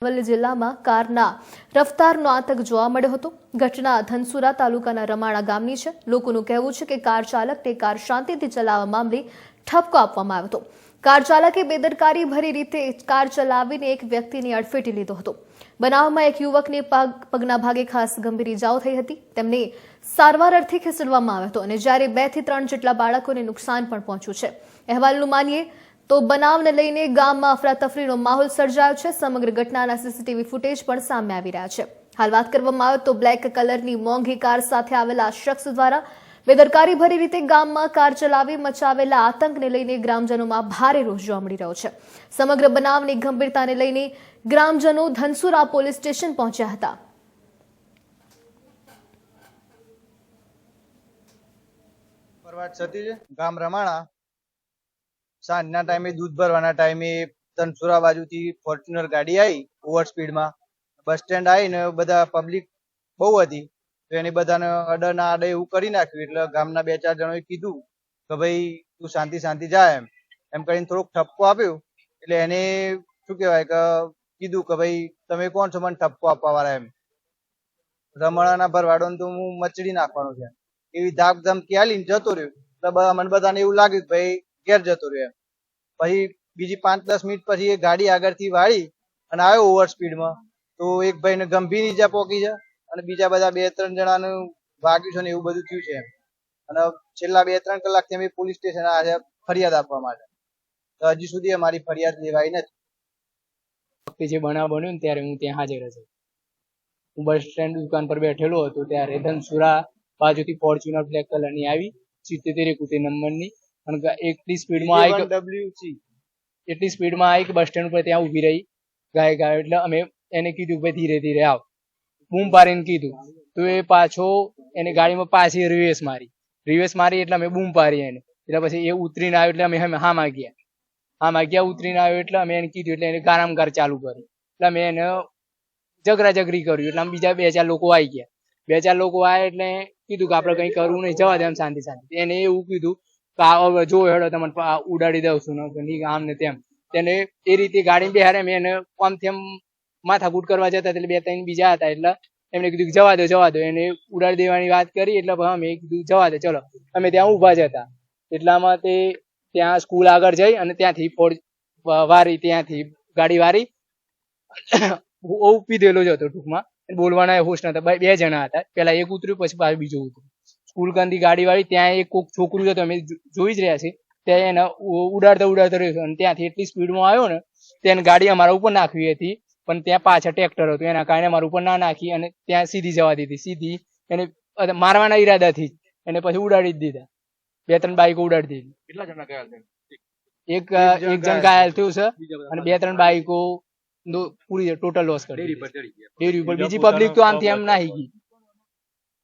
અરવલ્લી જિલ્લામાં કારના રફતારનો આતંક જોવા મળ્યો હતો। ઘટના ધનસુરા તાલુકાના રમાણા ગામની છે। લોકોનું કહેવું છે કે કાર ચાલકને કાર શાંતિથી ચલાવવા મામલે ઠપકો આપવામાં આવ્યો હતો। કાર ચાલકે બેદરકારી ભરી રીતે કાર ચલાવીને એક વ્યક્તિને અડફેટે લીધો હતો। બનાવમાં એક યુવકને પગના ભાગે ખાસ ગંભીર ઇજાઓ થઈ હતી। તેમને સારવાર અર્થે ખસેડવામાં આવ્યો હતો અને જ્યારે 2 થી 3 જેટલા બાળકોને નુકસાન પણ પહોંચ્યું છે। અહેવાલનું માનીએ તો બનાવને લઈને ગામમાં અફરાતફરીનો માહોલ સર્જાયો છે। સમગ્ર ઘટનાના સીસીટીવી ફૂટેજ પણ સામે આવી રહ્યા છે। હાલ વાત કરવામાં આવે તો બ્લેક કલરની મોંઘી કાર સાથે આવેલા શખ્સ દ્વારા બેદરકારી ભરી રીતે ગામમાં કાર ચલાવી મચાવેલા આતંકને લઈને ગ્રામજનોમાં ભારે રોષ જોવા મળી રહ્યો છે। સમગ્ર બનાવની ગંભીરતાને લઈને ગ્રામજનો ધનસુરા પોલીસ સ્ટેશન પહોંચ્યા હતા। ગામ રમાણા સાંજના ટાઈમે દૂધ ભરવાના ટાઈમે ધનસુરા બાજુથી ફોર્ચ્યુનર ગાડી આવી ઓવર સ્પીડમાં બસ સ્ટેન્ડ આવીને બધા પબ્લિક બહુ હતી તો એને બધાને અડર ના આડે એવું કરી નાખ્યું। એટલે ગામના 2-4 જણોએ કીધું કે ભાઈ તું શાંતિ જાય એમ કરીને થોડોક ઠપકો આપ્યો। એટલે એને શું કહેવાય કે કીધું કે ભાઈ તમે કોણ છો મને ઠપકો આપવા વાળા એમ। રમણાના ભરવાડો તો હું મચડી નાખવાનો છે એવી ધાક ધમકી આલીને જતો રહ્યો। એટલે મને બધાને એવું લાગ્યું કે ભાઈ ઘેર જતો રહ્યો। પછી બીજી 5-10 મિનિટ પછી એ ગાડી આગળથી વાળી અને આવ્યો ઓવર સ્પીડમાં તો એક ભાઈને ગંભીર ઈજા પહોંચી છે અને બીજા બધા 2-3 જણાનું વાગ્યું છે ને એવું બધું થયું છે। અને છેલ્લા 2-3 કલાકથી અમે પોલીસ સ્ટેશન આવ્યા ફરિયાદ આપવા માટે તો હજી સુધી અમારી ફરિયાદ લેવાઈ નથી। જે બનાવ બન્યો ને ત્યારે હું ત્યાં હાજર હતો। હું બસ સ્ટેન્ડ દુકાન પર બેઠેલો હતો ત્યારે ધનસુરા બાજુથી ફોર્ચ્યુનર બ્લેક કલરની આવી 77-71 નંબરની અને એટલી સ્પીડમાં આવી બસ સ્ટેન્ડ ઉપર ત્યાં ઉભી રહી ગાય। એટલે અમે એને કીધું ભાઈ ધીરે ધીરે આવ બૂમ પાડીને કીધું તો એ પાછો એને ગાડીમાં પાછી રિવેસ મારી એટલે અમે બૂમ પાડી એને। એટલે પછી એ ઉતરીને આવ્યો એટલે અમે હામાં ગયા ઉતરીને આવ્યો એટલે અમે એને કીધું એટલે એને ગારામગાર ચાલુ કરી એટલે અમે એને ઝઘરી કર્યું। એટલે આમ બીજા 2-4 લોકો આવી ગયા। 2-4 લોકો આવ્યા એટલે કીધું કે આપણે કંઈ કરવું નહીં જવા દે એમ શાંતિ એને એવું કીધું કે જો હેડો તમને ઉડાડી દઉં છું ને આમ ને તેમ તેને એ રીતે ગાડી બેહારે મેં એને આમથી આમ માથાકૂટ કરવા જતા એટલે 2-3 બીજા હતા એટલે એમને કીધું જવા દો એને ઉડાડી દેવાની વાત કરી। એટલે અમે કીધું જવા દે ચલો અમે ત્યાં ઊભા જ હતા। એટલામાં તે ત્યાં સ્કૂલ આગળ જઈ અને ત્યાંથી ત્યાંથી ગાડી વારી પીધેલો જ હતો ટૂંકમાં બોલવાના હોશ નતા। 2 જણા હતા પેલા એક ઉતર્યું પછી પાછું બીજું ઉતર્યું। સ્કૂલ કંદી ગાડી વાળી ત્યાં એક કોક છોકરું હતું અમે જોઈ જ રહ્યા છીએ ત્યાં એને ઉડાડતા રહ્યો અને ત્યાંથી એટલી સ્પીડમાં આવ્યો ને તેને ગાડી અમારા ઉપર નાખવી હતી પણ ત્યાં પાછળ ટ્રેક્ટર હતું એના કારણે અમારા ઉપર ના નાખી અને ત્યાં સીધી જવા દીધી। સીધી એને મારવાના ઈરાદાથી એને પછી ઉડાડી જ દીધા। 2-3 બાઈકો ઉડાડી દીધી। કેટલા જણા ઘાયલ થયા? એક જણ ઘાયલ થયું છે અને 2-3 બાઈકો પૂરી ટોટલ લોસ કરી ડેરી ઉપર। બીજી પબ્લિક તો આમથી આમ નાહી ગઈ।